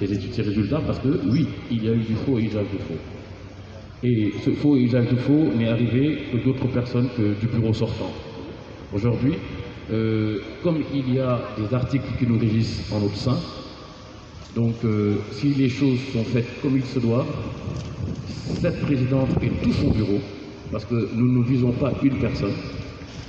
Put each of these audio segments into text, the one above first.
ces résultats parce que, oui, il y a eu du faux et usage de faux. Et ce faux et usage de faux n'est arrivé que d'autres personnes que du bureau sortant. Aujourd'hui, comme il y a des articles qui nous régissent en notre sein, donc si les choses sont faites comme il se doit, cette présidente et tout son bureau, parce que nous ne visons pas une personne,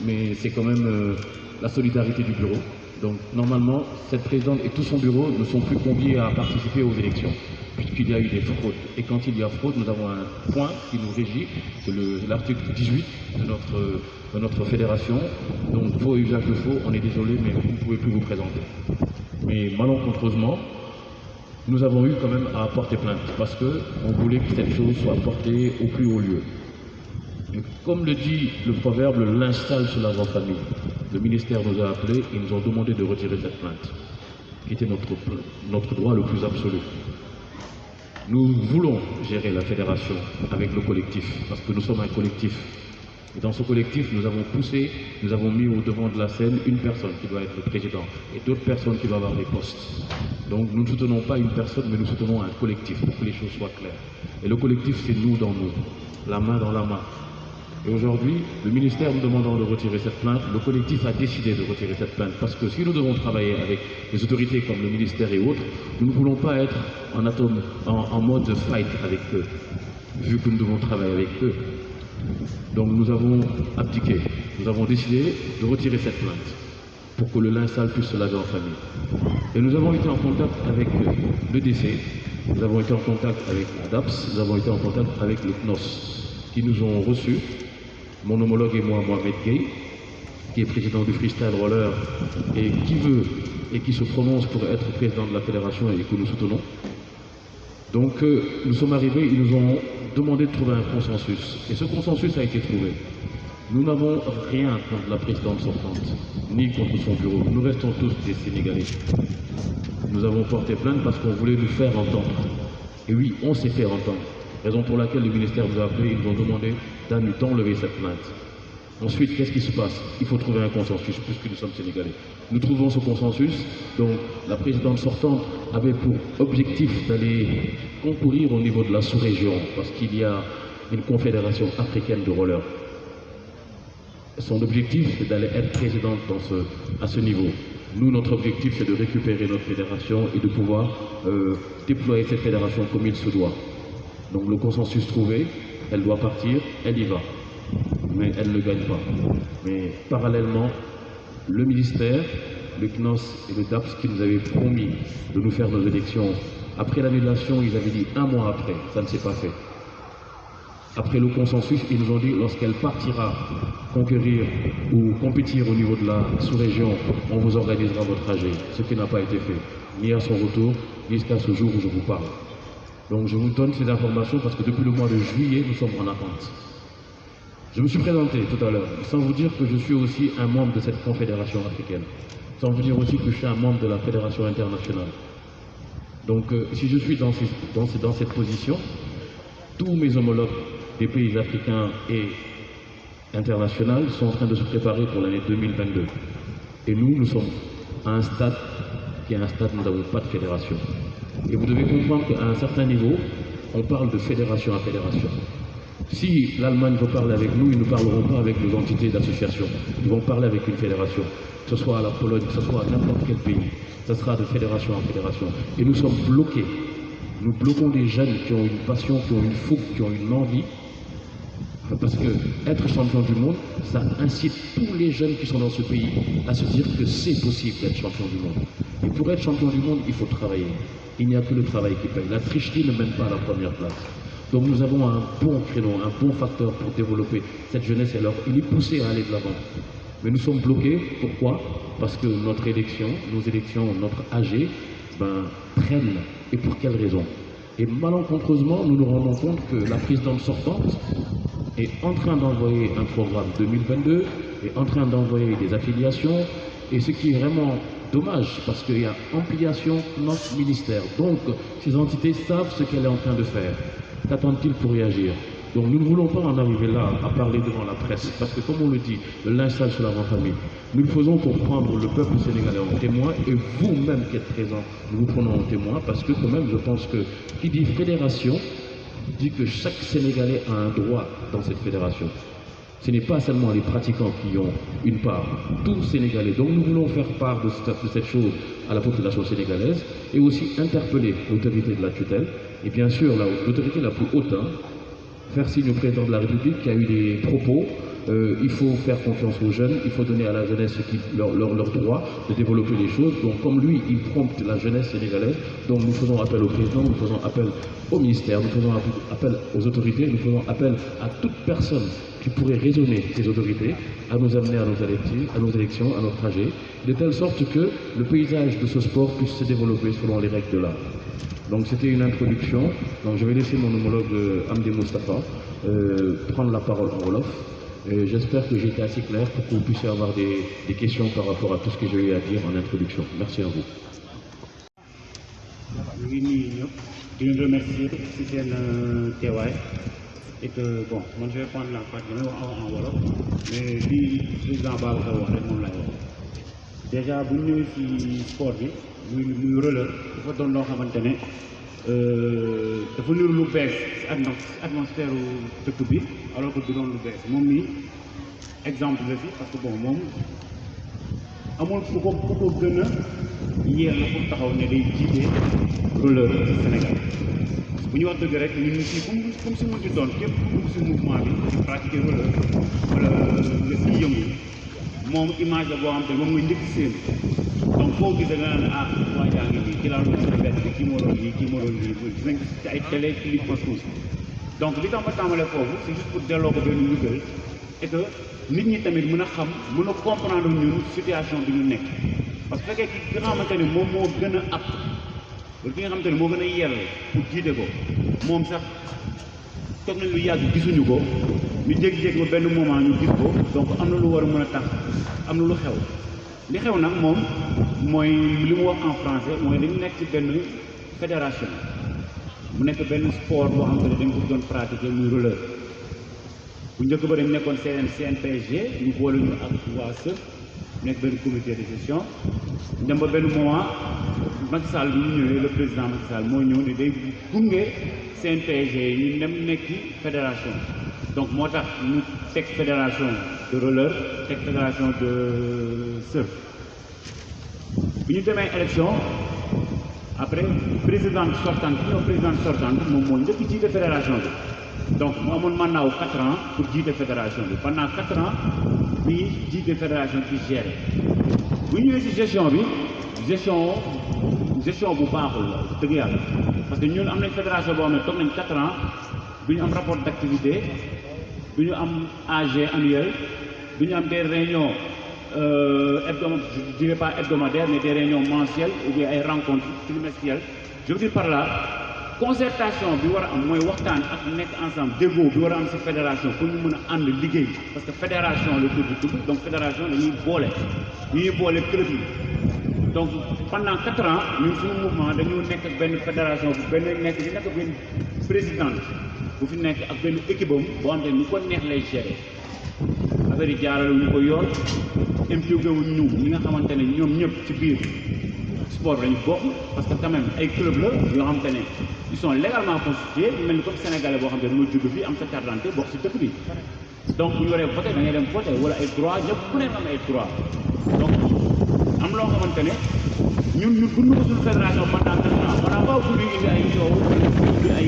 mais c'est quand même la solidarité du bureau. Donc normalement, cette présidente et tout son bureau ne sont plus conviés à participer aux élections, puisqu'il y a eu des fraudes. Et quand il y a fraude, nous avons un point qui nous régit, c'est l'article 18 de notre fédération. Donc faux et usage de faux, on est désolé, mais vous ne pouvez plus vous présenter. Mais malencontreusement, nous avons eu quand même à porter plainte, parce qu'on voulait que cette chose soit portée au plus haut lieu. Comme le dit le proverbe, le linge sale se lave en famille. Le ministère nous a appelés et nous ont demandé de retirer cette plainte, qui était notre droit le plus absolu. Nous voulons gérer la fédération avec le collectif, parce que nous sommes un collectif. Et dans ce collectif, nous avons poussé, nous avons mis au devant de la scène une personne qui doit être le président et d'autres personnes qui doivent avoir des postes. Donc nous ne soutenons pas une personne, mais nous soutenons un collectif pour que les choses soient claires. Et le collectif, c'est nous dans nous, la main dans la main. Et aujourd'hui, le ministère nous demandant de retirer cette plainte, le collectif a décidé de retirer cette plainte parce que si nous devons travailler avec les autorités comme le ministère et autres, nous ne voulons pas être en mode fight avec eux, vu que nous devons travailler avec eux. Donc nous avons abdiqué, nous avons décidé de retirer cette plainte pour que le linge sale puisse se laver en famille. Et nous avons été en contact avec le DC, nous avons été en contact avec l'ADAPS, nous avons été en contact avec le CNOS, qui nous ont reçus. Mon homologue et moi, Mohamed Gueye, qui est président du Freestyle Roller et qui veut et qui se prononce pour être président de la fédération et que nous soutenons. Donc nous sommes arrivés, ils nous ont demandé de trouver un consensus. Et ce consensus a été trouvé. Nous n'avons rien contre la présidente sortante, ni contre son bureau. Nous restons tous des Sénégalais. Nous avons porté plainte parce qu'on voulait nous faire entendre. Et oui, on s'est fait entendre. Raison pour laquelle le ministère nous a appelés, ils nous ont demandé d'enlever cette plainte. Ensuite, qu'est-ce qui se passe? Il faut trouver un consensus, puisque nous sommes Sénégalais. Nous trouvons ce consensus, donc la présidente sortante avait pour objectif d'aller concourir au niveau de la sous-région, parce qu'il y a une confédération africaine de rollers. Son objectif, c'est d'aller être présidente à ce niveau. Nous, notre objectif, c'est de récupérer notre fédération et de pouvoir déployer cette fédération comme il se doit. Donc le consensus trouvé, elle doit partir, elle y va. Mais elle ne gagne pas. Mais parallèlement, le ministère, le CNOS et le DAPS qui nous avaient promis de nous faire nos élections, après l'annulation, ils avaient dit un mois après, ça ne s'est pas fait. Après le consensus, ils nous ont dit lorsqu'elle partira conquérir ou compétir au niveau de la sous-région, on vous organisera votre trajet. Ce qui n'a pas été fait, ni à son retour, ni jusqu'à ce jour où je vous parle. Donc je vous donne ces informations parce que depuis le mois de juillet, nous sommes en attente. Je me suis présenté tout à l'heure, sans vous dire que je suis aussi un membre de cette confédération africaine, sans vous dire aussi que je suis un membre de la fédération internationale. Donc si je suis dans cette position, tous mes homologues des pays africains et internationaux sont en train de se préparer pour l'année 2022. Et nous sommes à un stade qui est un stade où nous n'avons pas de fédération. Et vous devez comprendre qu'à un certain niveau, on parle de fédération à fédération. Si l'Allemagne veut parler avec nous, ils ne parleront pas avec nos entités d'association. Ils vont parler avec une fédération, que ce soit à la Pologne, que ce soit à n'importe quel pays. Ce sera de fédération en fédération. Et nous sommes bloqués. Nous bloquons des jeunes qui ont une passion, qui ont une fougue, qui ont une envie. Parce que être champion du monde, ça incite tous les jeunes qui sont dans ce pays à se dire que c'est possible d'être champion du monde. Et pour être champion du monde, il faut travailler. Il n'y a que le travail qui paye. La tricherie ne mène pas à la première place. Donc nous avons un bon créneau, un bon facteur pour développer cette jeunesse et alors il est poussé à aller de l'avant. Mais nous sommes bloqués, pourquoi? Parce que notre élection, nos élections, notre AG, traînent. Et pour quelle raison? Et malencontreusement, nous nous rendons compte que la présidente sortante est en train d'envoyer un programme 2022, est en train d'envoyer des affiliations, et ce qui est vraiment dommage, parce qu'il y a ampliation de notre ministère. Donc, ces entités savent ce qu'elle est en train de faire. Qu'attendent-ils pour réagir? Donc nous ne voulons pas en arriver là à parler devant la presse, parce que comme on le dit, le linge sale sur la famille, nous le faisons pour prendre le peuple sénégalais en témoin, et vous-même qui êtes présents, nous vous prenons en témoin, parce que quand même, je pense que qui dit fédération, dit que chaque Sénégalais a un droit dans cette fédération. Ce n'est pas seulement les pratiquants qui ont une part, tous Sénégalais. Donc nous voulons faire part de cette chose à la population sénégalaise et aussi interpeller l'autorité de la tutelle et bien sûr l'autorité la plus haute, faire signe au président de la République qui a eu des propos. Il faut faire confiance aux jeunes, il faut donner à la jeunesse leur droit de développer les choses. Donc comme lui, il prompte la jeunesse sénégalaise, donc nous faisons appel au président, nous faisons appel au ministère, nous faisons appel aux autorités, nous faisons appel à toute personne qui pourrait raisonner ces autorités à nous amener à nos élections, à notre trajet, de telle sorte que le paysage de ce sport puisse se développer selon les règles de l'art. Donc c'était une introduction, donc je vais laisser mon homologue Amdi Moustapha prendre la parole en Wolof. J'espère que j'ai été assez clair pour que vous puissiez avoir des questions par rapport à tout ce que j'ai eu à dire en introduction. Merci à vous. Je vous remercie si c'est un témoin. Et que, bon, moi je vais prendre la parole en Wolof, mais le président Babacar wax rek moom laay wax. Déjà bu ñu ñëwee ci sport bi muy roller dafa doon loo xamante ne dafa niru lu bees ci atmosphère dëkk bi alors que du doon lu bees moom mi exemple la fi parce que bon moom amul ku ko gën a yéex la pour taxaw ne day jiite roller ci Sénégal. bu ñu wax dëgg rek ñun ñu si comme si mënti doon képp ku dugg si mouvement bi di pratiquer wala nga siy yëngu moom image la boo xam te moom nga njëkk seen donc foo gisee nga naan ah waa jaa ngi nii ci laa doon sa bett bi kii moo doon lii gis nañ ci ay télé clip partout donc li tax ma tàmbalee foofu c'est juste pour delloo ko benn njukkal et que nit ñi tamit mën a xam mën a comprendre ñun situation bi ñu nekk parce que fekkee ki nga xamante ne moom moo gën a app loolu ki nga xamante ne moo gën a yell pour jiite ko moom sax toog nañ lu yàgg gisuñu ko ñu jékki-jékki ba benn moment ñu gis ko donc am na lu war a mën a tax am na lu xew li xew nag moom mooy li mu wax en français mooy dañu nekk ci benn fédération mu nekk benn sport boo xamante ne dañ ko doon pratiquer muy roller bu njëkk ba dañ nekkoon CNPG ñu boole ñu ak waa SEF nekk benn comité de gestion dem ba benn moment Macky Sall bi ñu ñëwee le président Macky Sall moo ñëw ne day gunge CNPG ñu dem nekki fédération donc moo tax ñu teg fédération de roller teg fédération de surf bi ñu demee élection après président sortante moom moo njëkk jiite fédération bi donc mu amoon mandat wu 4 ans pour jiite fédération bi pendant 4 ans bi jiite fédération ci géré bu ñëwee ci gestion bi gestion bu baaxul la dëgg yàlla parce que ñun am nañ fédération boo xam ne toog nañ 4 ans du ñu am rapport d'activité du ñu am AG annuel du ñu am des réunions je dirais pas hebdomadaires mais des réunions mensuelles ou bien ay rencontres trimestrielles je veux dire par là concertation bi war a am mooy waxtaan ak nekk ensemble déggoo bi war a am ci fédération pour ñu mën a ànd liggéey parce que fédération la tudd donc fédération dañuy boole club yi donc pendant 4 ans ñun suñu mouvement dañu nekk ak benn fédération bu benn présidente bu fi nekk ak benn équipe am boo xam ne ni ko neex lay gérer affaire yi jaarale ñu ko yoon impliqué wuñ ñu ñi nga xamante ne ñoom ñëpp ci biir sport lañu bokk parce que quand même ay club la yoo xamante ne ils sont légalement constitués mel ni comme sénégalais boo xam ne moo judd fii am sa carte d'identité bokk ci dëkk bi donc bu ñu waree voté da ngay dem voté wala ay droit ñëpp ku nekk am ay droit donc am loo xamante ne ñun bu ñu ko suñu fédération pendant 4 ans on n'a pas voulu indi ay coow indi ay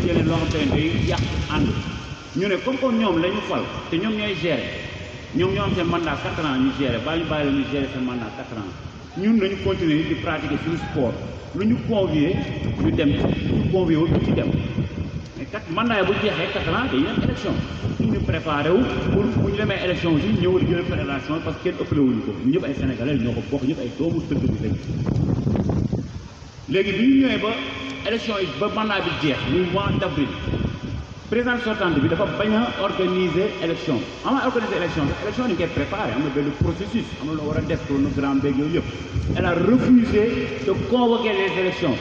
yeneen loo xamante ne day yàq ànd ñu ne comme que ñoom la ñu fal te ñoom ñooy gérer ñoom ñoo am seen mandat 4 ans ñu gérer ba ñu bàyyi la ñu gérer seen mandat 4 ans ñun nañu continuer di pratiquer suñu sport lu ñu convier ñu dem ñu convier wu ñu ci dem mais mandat bu jeexee 4 ans dañuy dem élection ñu préparé wu pour bu ñu demee élection aussi ñëw di jël fédération parce que kenn ëppale wuñu ko ñu ñëpp ay sénégalais ñoo ko bokk ñëpp ay doomu dëkk bi lañ léegi bi ñu ñëwee ba élection yi ba mandat bi jeex muy mois d'avril président sortante bi dafa bañ a organiser élection ama organiser élection dañu koy préparé am na benn processus am na loo war a def chronogramme beeg yooyu yëpp elle a refusé de convoquer les élections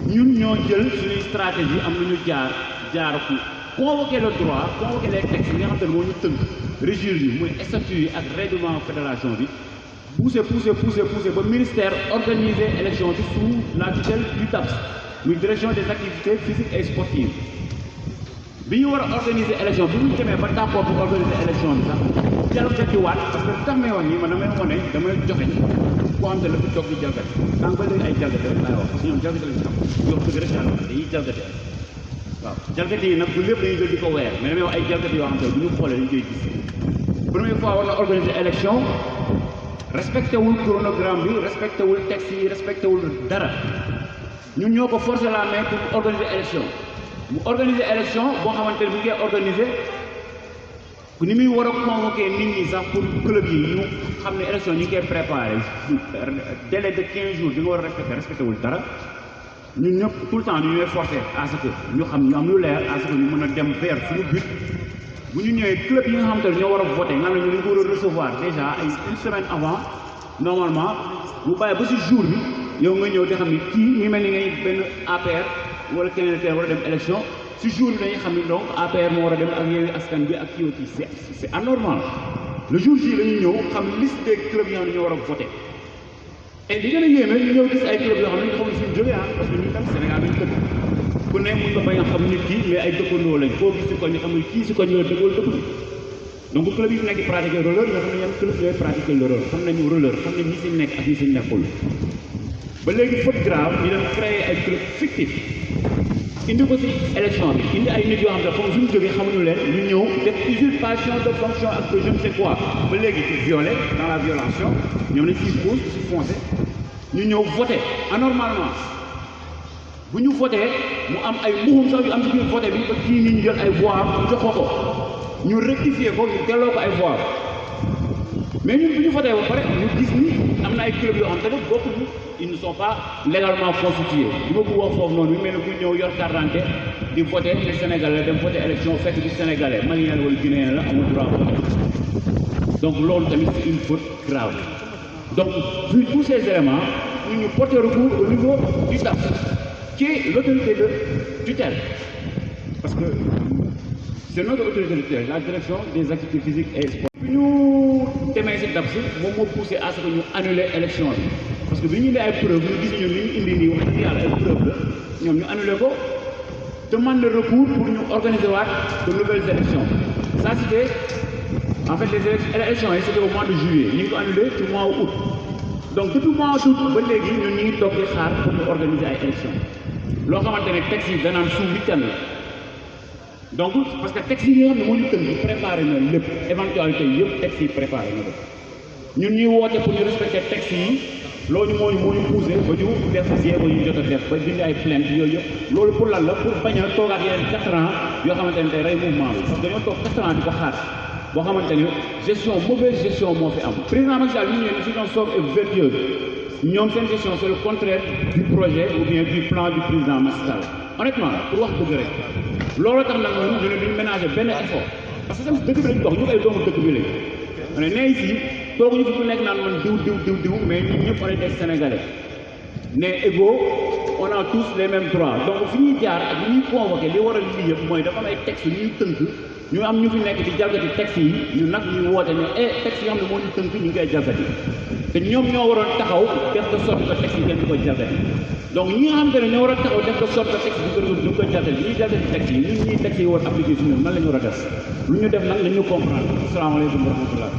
ñun ñoo jël suñuy stratégie am lu ñu jaar jaar fu convoquer le droit convoquer les textes yi nga xam te ne moo ñu tënk régir yi muy statut yi ak règlement fédération bi pousser ba ministère organiser élection bi sous la tutelle du TAPS muy direction des activités physiques et sportives bi ñu war a organiser élection bi ñu demee ba d'accord pour organiser élection bi sax jalgatiwaat parce que tax may wax nii man damay wane damay joxe koo xam te la fi toog di jalgati tant ba léegi ay jalgati rek laay wax parce que ñoom jalgati lañu xam yow dëgg rek yàlla dañuy jalgati waaw jalgati yi nag bu lépp dañuy jël di ko weer mais damay wax ay jalgati yoo xam te bu ñu xoolee dañu koy gis première fois war na organiser élection respecté wul chronogramme bi respecté wul texte yi respecté wul dara ñun ñoo ko forcer la main pour organiser élection mu organiser élection boo xamante ne bu ñu koy organiser ni muy war a convoquer nit ñi sax pour club yi ñu xam ne élection ñu ngi koy préparé délai de 15 jours di nga war a respecté wul dara ñun ñëpp tout le temps ñu ñooy forcer à ce que ñu xam ñu am lu leer à ce que ñu mën a dem vers suñu but bu ñu ñëwee club yi nga xamante ne ñoo war a voter nga xam ne ñu ko war a recevoir déjà ay une semaine avant normalement bu bàyyi ba si jour bi yow nga ñëw di xam ni kii ñu mel ni ngay benn APR wala keneen keneen war a dem élection si jour bi dañuy xam ni donc APR moo war a dem ak Yewwi Askan bi ak kii aussi c'est anormal le jour J dañuy ñëw xam liste des clubs yi nga xam ne ñoo war a voter et li gën a yéeme ñu ñëw gis ay clubs yoo xam ne ñu xamul suñu jógee parce que ñu tam Sénégal dañu dëkk ku ne mun nga bañ a xam nit ki mais ay dëkkandoo lañ koo gis si ko ñu xamul kii si ko ñu la dëgg wala dëkkul donc club yi fi nekk di pratiquer roller nga xam ne yan club yooyu pratiquer le roller xam nañu roller xam ne ñi si nekk ak ñi si nekkul ba léegi faute grave ñu dem créer ay club fictif indi ko si élection bi indi ay nit yoo xam ne comme suñu jógee xamuñu leen ñu ñëw def usurpation de fonction ak je ne sais quoi ba léegi ci violer dans la violation ñoom lañ siy pousse si foncé ñu ñëw voter anormalement bu ñu voté mu am ay mbuxum sax yu am ci biir voté bi ba kii nii ñu jël ay voix joxoo ko ñu rectifier ko ñu delloo ko ay voix mais ñun bu ñu voté ba pare ñu gis ni am na ay club yoo xam te ne bokkuñu ils ne sont pas légalement constitués du ma bëgg wax foofu noonu mais nag bu ñëw yor carte d'identité di voté ne Sénégalais dem voté élection fekk du Sénégalais malien wala guinéen la amul droit donc loolu tamit c'est une faute grave donc vu tous ces éléments ñu porter recours au niveau du TAPS qui est l'autorité de tutelle parce que c'est notre autorité de tutelle la direction des activités physiques et sportives. bi ñu demee si TAPS moom moo poussé à ce que ñu annuler élection bi parce que bi ñu indi ay preuves ñu gis ñun li ñu indi nii wax dëgg yàlla ay preuves la ñoom ñu annuler ko demande de recours pour ñu organiser waat de nouvelles élections ça c'était en fait les élections yi c'était au mois de juillet ñu ngi ko annulé ci mois août donc depuis mois d'août ba léegi ñun ñu ngi toog di xaar pour ñu organiser ay élections loo xamante ne texte yi danaan sous huitaine la donc parce que texte yi nga xam ne moo ñu tënk préparé na lépp éventualité yëpp texte yi préparé na ko ñun ñuy woote pour ñu respecter texte yi loolu moo ñu poussé ba ñu def jéego yu jot a def ba bind ay plainte yooyu yëpp loolu pour lan la pour bañ a toogaat yeneen 4 ans yoo xamante ne tey rey mouvement bi parce que dañoo toog 4 ans di ko xaar boo xamante ne gestion mauvaise gestion moo fi am président Macky Sall ñu ñëwee si ñoom sobre et vertueuse ñoom seen gestion c'est le contraire du projet ou bien du plan du président Macky Sall honnêtement pour wax dëgg rek loolu tax nag ñun ñu ne duñ ménager benn effort parce que tamit dëkk bi lañ dox ñu ay doomu dëkk bi lañ ma ne nee fii tooguñu fi ku nekk naan man diw mais ñun ñëpp on est des Sénégalais ne égaux on a tous les mêmes droits donc fi ñuy jaar ak li ñuy convoqué li war a lii yëpp mooy dafa am ay textes ñuy tënk ñu am ñu fi nekk di jalgati textes yi ñu nag ñuy woote ne textes yi nga xam ne moo ñu tënk ñu ngi koy jalgati te ñoom ñoo waroon taxaw def de sorte que textes yi kenn du ko jalgati donc ñi nga xamante ne ñoo war a taxaw def de sorte que textes yi du ko jalgati ñuy jalgati textes yi ñun ñii textes yi war appliqué si ñun nan la ñu war a def lu ñu def nag nañu comprendre asalaamaaleykum wa rahmatullah